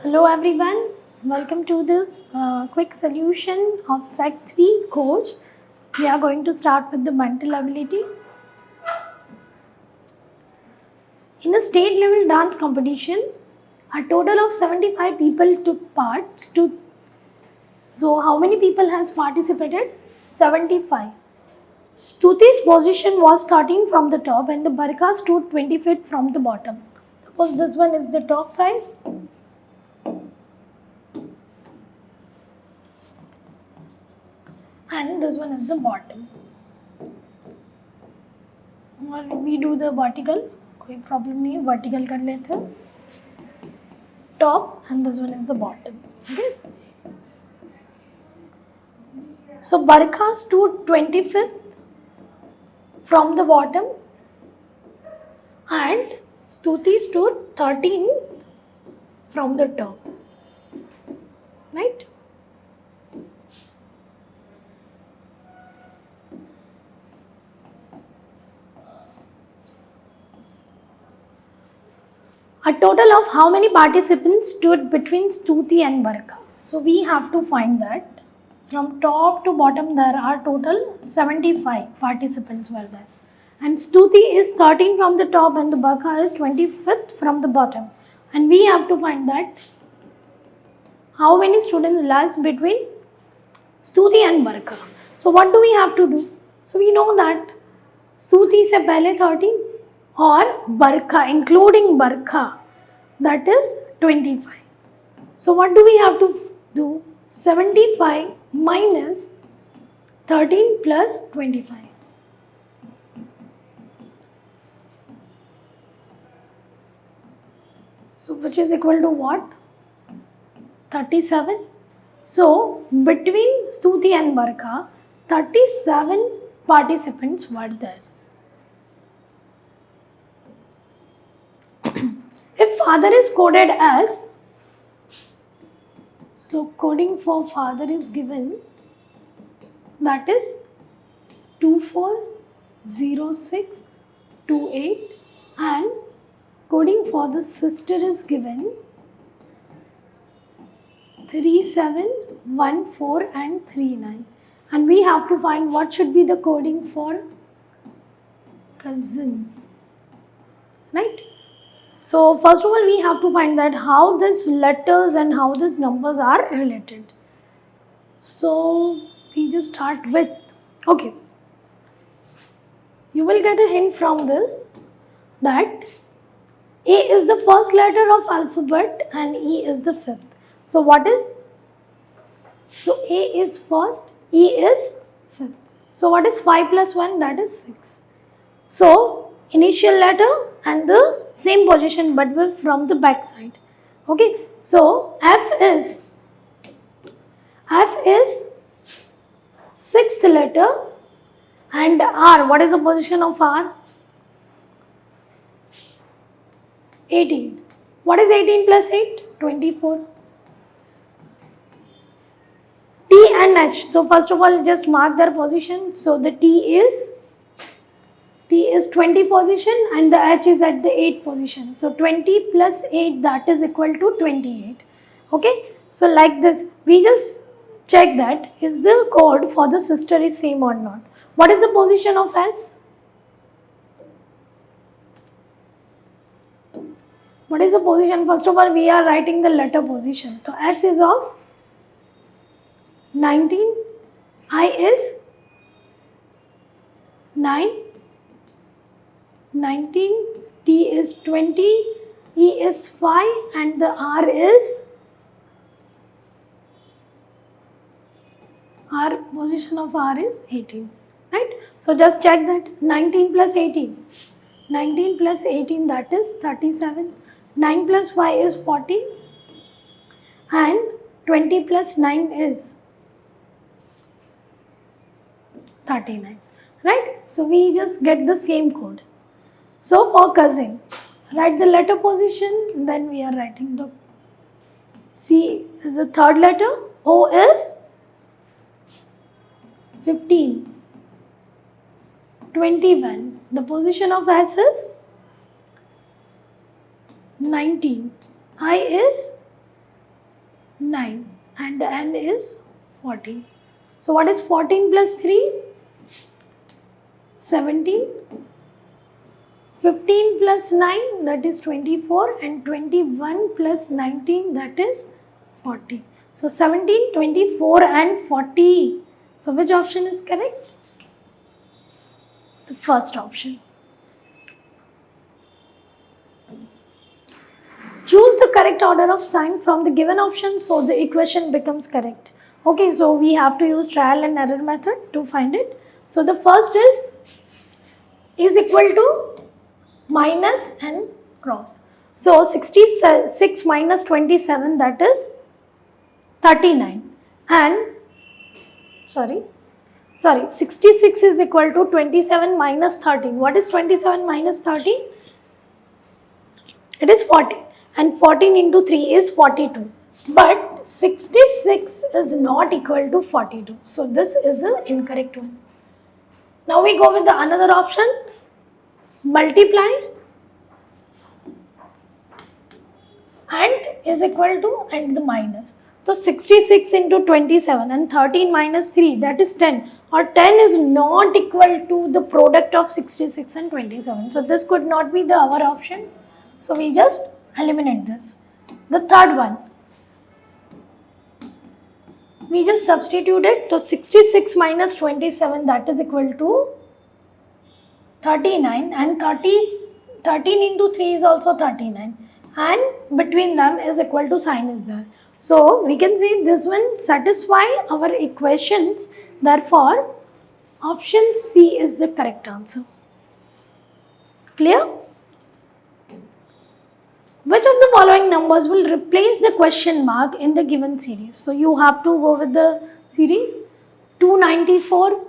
Hello everyone, welcome to this quick solution of Sec 3 coach. We are going to start with the mental ability. In a state level dance competition, a total of 75 people took part. So how many people has participated? 75. Stuti's position was starting from the top and the Barka stood 20 feet from the bottom. Suppose this one is the top side. And this one is the bottom. और we do the vertical, कोई problem नहीं है, vertical कर लेते हैं. Top and this one is the bottom. Okay. So Barka stood 25th from the bottom and Stuti stood 13th from the top. Right? A total of how many participants stood between Stuti and Barka? So we have to find that. From top to bottom there are total 75 participants were there. And Stuti is 13 from the top and the Barka is 25th from the bottom. And we have to find that how many students lies between Stuti and Barka. So what do we have to do? So we know that Stuti se pehle 13 or Barka, including Barka, that is 25. So what do we have to do? 75 minus 13 plus 25. So which is equal to what? 37. So between Stuti and Barka, 37 participants were there. If father is coded as, so coding for father is given, that is 240628, and coding for the sister is given 3714 and 39. And we have to find what should be the coding for cousin, right? So first of all, we have to find that how these letters and how these numbers are related. So we just start with, okay, you will get a hint from this that A is the first letter of alphabet and E is the fifth. So what is? So A is first, E is fifth. So what is 5 plus 1? That is 6. So initial letter and the same position but from the back side. Okay. So F is sixth letter and R. What is the position of R? 18. What is 18 plus 8? 24. T and H. So first of all, just mark their position. So the T is 20 position and the H is at the 8 position. So 20 plus 8, that is equal to 28. Okay. So like this, we just check that is the code for the sister is same or not. What is the position of S? What is the position? First of all, we are writing the letter position. So S is of 19, I is 9, 19, T is 20, E is 5 and the R position of R is 18, right? So just check that 19 plus 18, 19 plus 18 that is 37, 9 plus 5 is 14 and 20 plus 9 is 39, right? So we just get the same code. So for cousin, write the letter position, then we are writing the C is the third letter, O is 15, 21, the position of S is 19, I is 9 and n is 14. So what is 14 plus 3? 17. 15 plus 9, that is 24, and 21 plus 19, that is 40. So 17, 24 and 40. So which option is correct? The first option. Choose the correct order of sign from the given option so the equation becomes correct. Okay, so we have to use trial and error method to find it. So the first is equal to minus and cross. So 66 minus 27, that is 39, and 66 is equal to 27 minus 13. What is 27 minus 13? It is 14, and 14 into 3 is 42. But 66 is not equal to 42. So this is the incorrect one. Now we go with the another option. Multiply and is equal to and the minus. So 66 into 27 and 13 minus 3, that is 10, or 10 is not equal to the product of 66 and 27. So this could not be the our option. So we just eliminate this. The third one, we just substituted. So 66 minus 27, that is equal to 39, and 13 into 3 is also 39, and between them is equal to sign is there. So we can say this one satisfy our equations, therefore option C is the correct answer. Clear? Which of the following numbers will replace the question mark in the given series? So you have to go with the series. 294,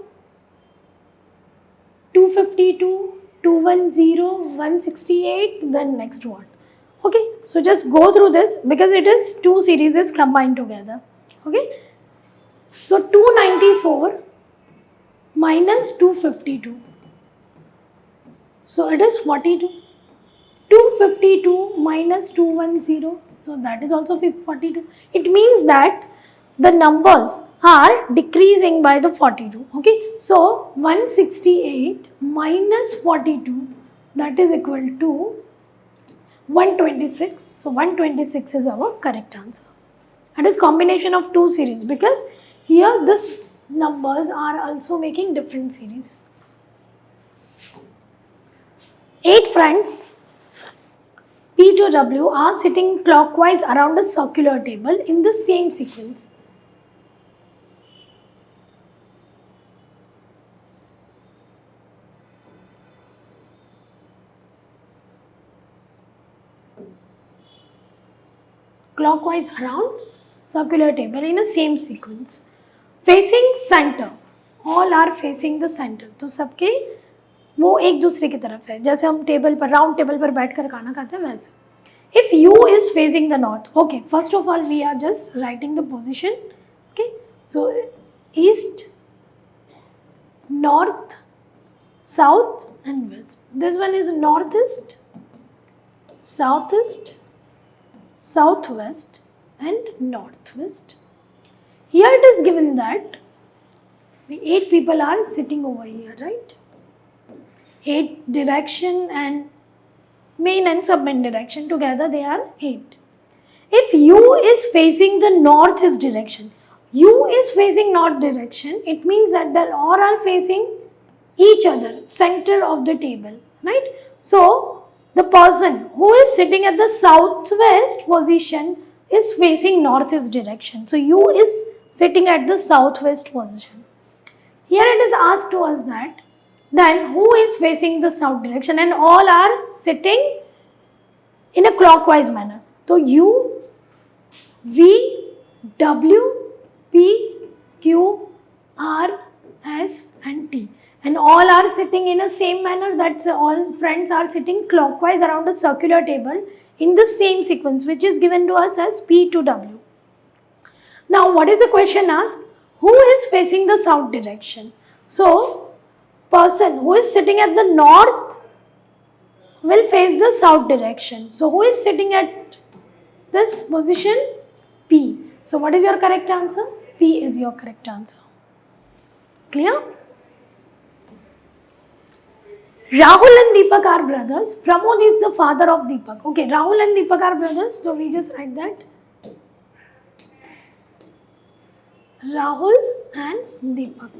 252, 210, 168, then next one. Okay, so just go through this because it is two series combined together. Okay, so 294 minus 252. So it is 42. 252 minus 210. So that is also 42. It means that the numbers are decreasing by the 42. Okay, so 168 minus 42, that is equal to 126. So 126 is our correct answer. That is combination of two series because here this numbers are also making different series. 8 friends P to W are sitting clockwise around a circular table in the same sequence. Clockwise around circular table in a same sequence. Facing center, all are facing the center. तो सबके वो एक दूसरे की तरफ है, जैसे हम टेबल पर राउंड टेबल पर बैठकर खाना खाते हैं वैसे. If U is facing the north, okay, first of all we are just writing the position. Okay, so east, north, south and west. This one is northeast, southeast, southwest and northwest. Here it is given that 8 people are sitting over here, right? 8 direction and main and sub-main direction together they are 8. If U is facing the northeast direction, U is facing north direction, it means that they all are facing each other, center of the table, right? So the person who is sitting at the southwest position is facing northeast direction. So U is sitting at the southwest position. Here it is asked to us that then who is facing the south direction, and all are sitting in a clockwise manner. So U, V, W, P, Q, R, S and T. And all are sitting in a same manner, that's all friends are sitting clockwise around a circular table in the same sequence which is given to us as P to W. Now what is the question asked? Who is facing the south direction? So person who is sitting at the north will face the south direction. So who is sitting at this position? P. So what is your correct answer? P is your correct answer. Clear? Rahul and Deepak are brothers. Pramod is the father of Deepak. Okay, Rahul and Deepak are brothers. So we just write that. Rahul and Deepak.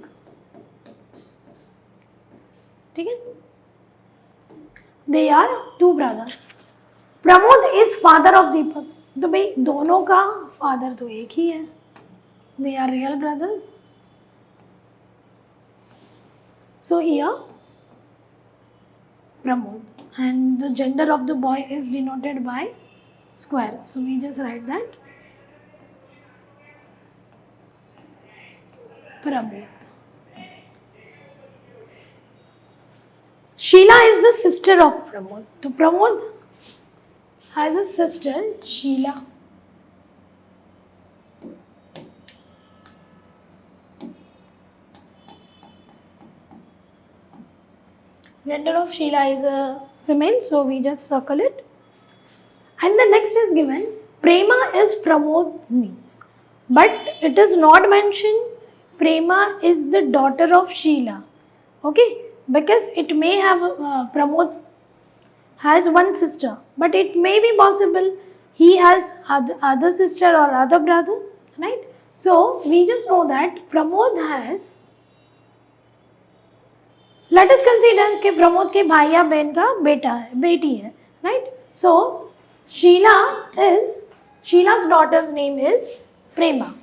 Okay? They are two brothers. Pramod is father of Deepak. तो भाई दोनों का father तो एक ही है. They are real brothers. So here Pramod, and the gender of the boy is denoted by square. So we just write that Pramod. Sheila is the sister of Pramod. So Pramod has a sister, Sheila. Gender of Sheila is a female, so we just circle it. And the next is given, Prema is Pramod's niece. But it is not mentioned Prema is the daughter of Sheila. Okay, because it may have, Pramod has one sister, but it may be possible he has other sister or other brother, right? So we just know that Pramod has, let us consider कि प्रमोद के भाई या बहन का बेटी है, right? So Sheila's daughter's name is Prema.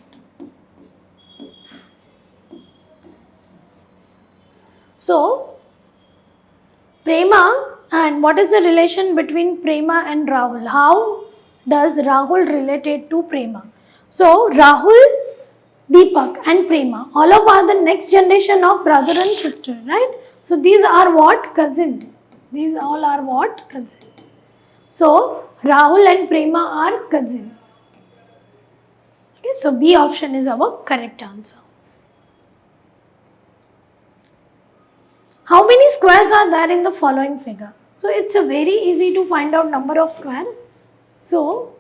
So Prema, and what is the relation between Prema and Rahul? How does Rahul related to Prema? So Rahul, Deepak and Prema, all of are the next generation of brother and sister, right? So these are what? Cousin. These all are what? Cousin. So Rahul and Prema are cousin. Okay, so B option is our correct answer. How many squares are there in the following figure? So it's a very easy to find out number of square. So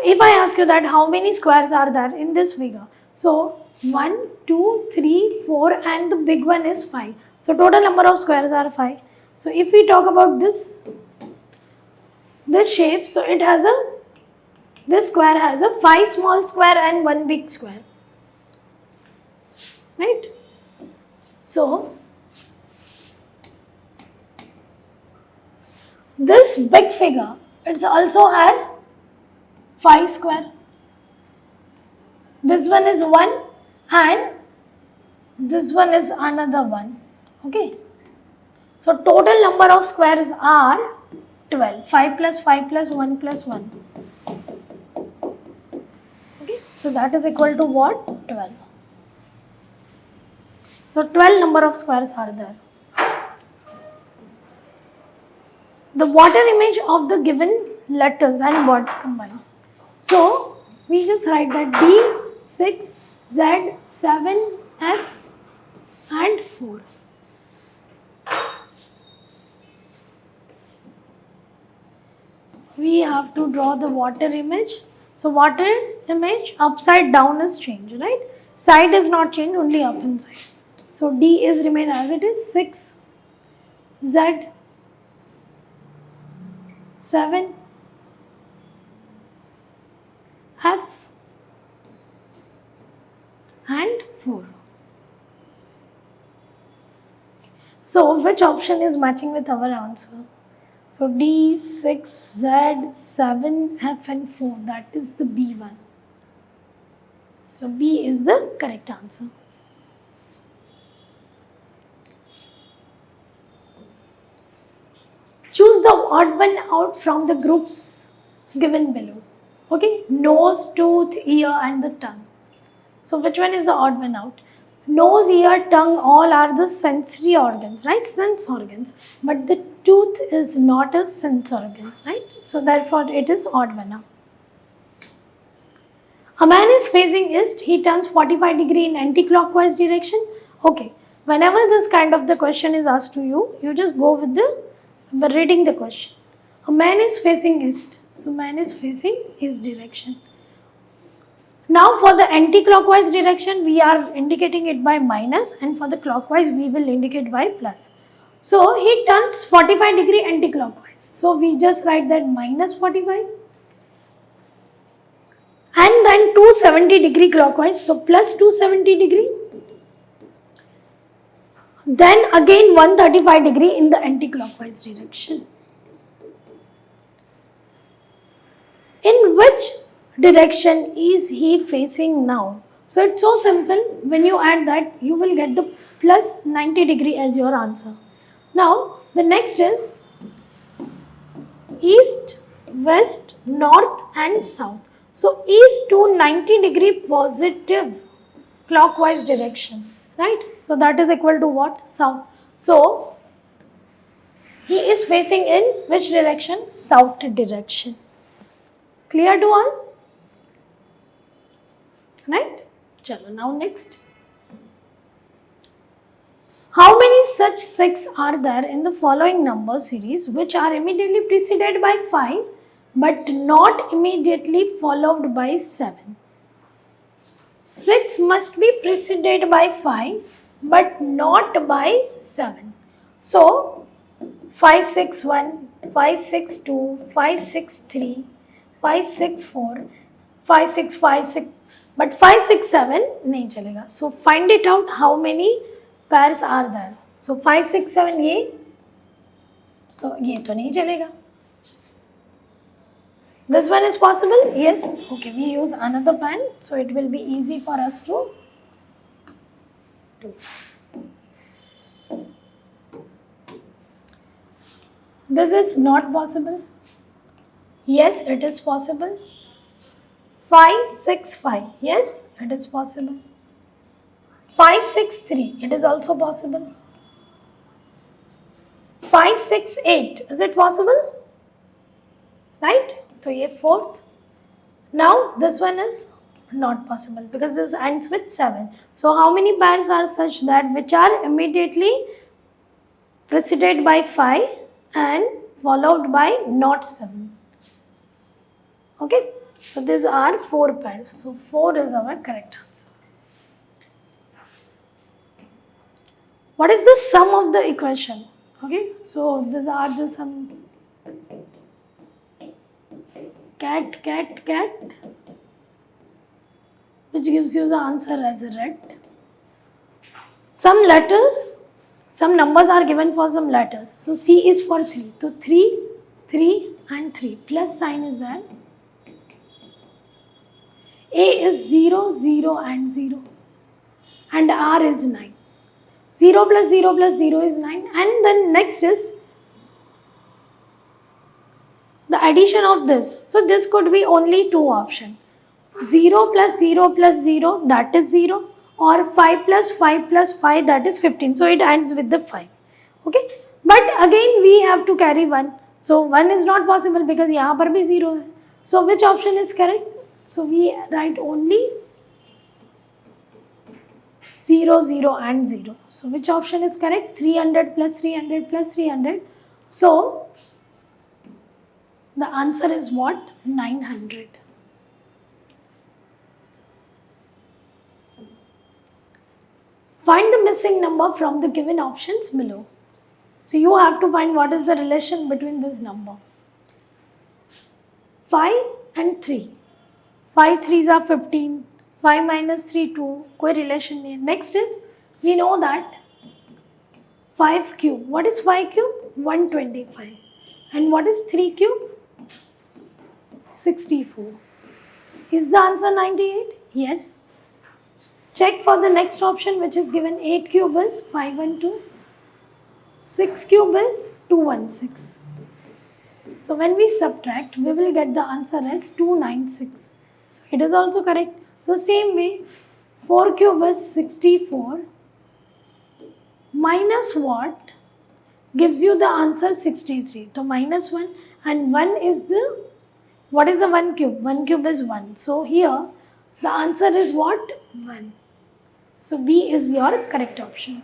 if I ask you that how many squares are there in this figure? So 1, 2, 3, 4 and the big one is 5. So total number of squares are 5. So if we talk about this shape, so it has this square has a 5 small square and 1 big square. Right? So this big figure, it also has 5 square. This one is 1 and this one is another 1. Okay. So total number of squares are 12. 5 plus 5 plus 1 plus 1. Okay. So that is equal to what? 12. So 12 number of squares are there. The water image of the given letters and words combined. So we just write that D, 6, Z, 7, F and 4. We have to draw the water image. So water image upside down is changed, right? Side is not changed, only up and side. So D is remain as it is, 6, Z, 7, F and 4. So which option is matching with our answer? So D, 6, Z, 7, F and 4, that is the B one. So B is the correct answer. Choose the odd one out from the groups given below. Okay, nose, tooth, ear and the tongue. So which one is the odd one out? Nose, ear, tongue all are the sensory organs, right? Sense organs. But the tooth is not a sense organ, right? So therefore it is odd one out. A man is facing east, he turns 45 degree in anti-clockwise direction. Okay, whenever this kind of the question is asked to you, you just go with the reading the question. A man is facing east. So man is facing his direction. Now for the anti-clockwise direction, we are indicating it by minus, and for the clockwise, we will indicate by plus. So he turns 45 degree anti-clockwise. So we just write that minus 45. And then 270 degree clockwise, so plus 270 degree. Then again 135 degree in the anti-clockwise direction. In which direction is he facing now? So it's so simple. When you add that, you will get the plus 90 degree as your answer. Now the next is east, west, north and south. So east to 90 degree positive clockwise direction, right? So that is equal to what? South. So he is facing in which direction? South direction. Clear to all? Right? Chalo, now next. How many such 6 are there in the following number series which are immediately preceded by 5 but not immediately followed by 7? 6 must be preceded by 5 but not by 7. So 561, 562, 563, 564, 5656, but 567 नहीं चलेगा. So find it out how many pairs are there. So 567 ये, so ये तो नहीं चलेगा. This one is possible? Yes. Okay, we use another pen, so it will be easy for us to do. This is not possible. Yes, it is possible. 565. Yes, it is possible. 563. It is also possible. 568. Is it possible? Right? So, ये fourth. Now, this one is not possible because this ends with 7. So, how many pairs are such that which are immediately preceded by 5 and followed by not 7? Okay. So, these are 4 pairs. So, 4 is our correct answer. What is the sum of the equation? Okay. So, these are the sum. Cat, which gives you the answer as a red. Some letters, some numbers are given for some letters. So C is for 3. So 3, 3 and 3. Plus sign is there. A is 0, 0 and 0. And R is 9. 0 plus 0 plus 0 is 9. And then next is the addition of this. So this could be only 2 options. 0 plus 0 plus 0, that is 0, or 5 plus 5 plus 5, that is 15. So it ends with the 5. Okay. But again we have to carry 1. So 1 is not possible because यहाँ पर भी 0 है. So which option is correct? So we write only 0, 0 and 0. So which option is correct? 300 plus 300 plus 300. So the answer is what? 900. Find the missing number from the given options below. So you have to find what is the relation between this number. 5 and 3. 5 3s are 15. 5 minus 3 2. कोई relation नहीं है. Next is, we know that 5 cube. What is 5 cube? 125. And what is 3 cube? 64. Is the answer 98? Yes. Check for the next option which is given. 8 cube is 512. 6 cube is 216. So when we subtract, we will get the answer as 296. So it is also correct. So same way, 4 cube is 64. Minus what gives you the answer 63. So minus 1, and 1 is the, what is the 1 cube? 1 cube is 1. So here the answer is what? 1. So B is your correct option.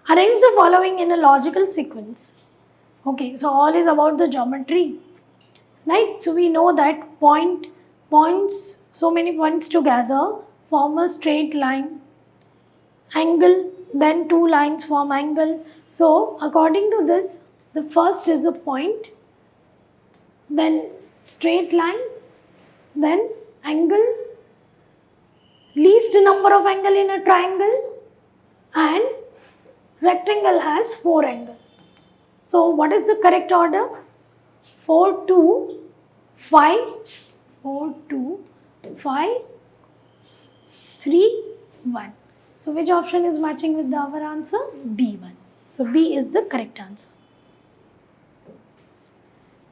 Arrange the following in a logical sequence. Okay, so all is about the geometry, right? So we know that points, so many points together form a straight line. Angle, then two lines form angle. So according to this, the first is a point, then straight line, then angle, least number of angle in a triangle, and rectangle has 4 angles. So what is the correct order? 4, 2, 5, 4, 2, 5, 3, 1. So which option is matching with our answer? B1. So B is the correct answer.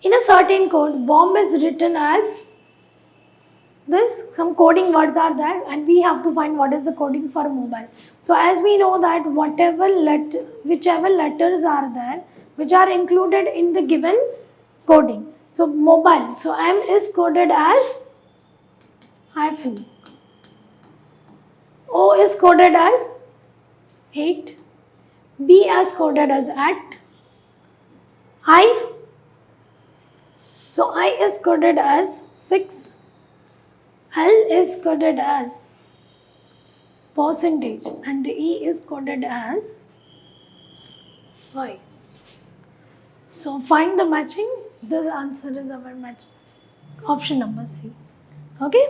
In a certain code, bomb is written as this. Some coding words are there and we have to find what is the coding for mobile. So as we know that whichever letters are there which are included in the given coding. So mobile, so M is coded as hyphen. O is coded as 8. B as coded as at. I, so I is coded as 6. L is coded as percentage and the E is coded as 5. So find the matching. This answer is our match. Option number C. Okay.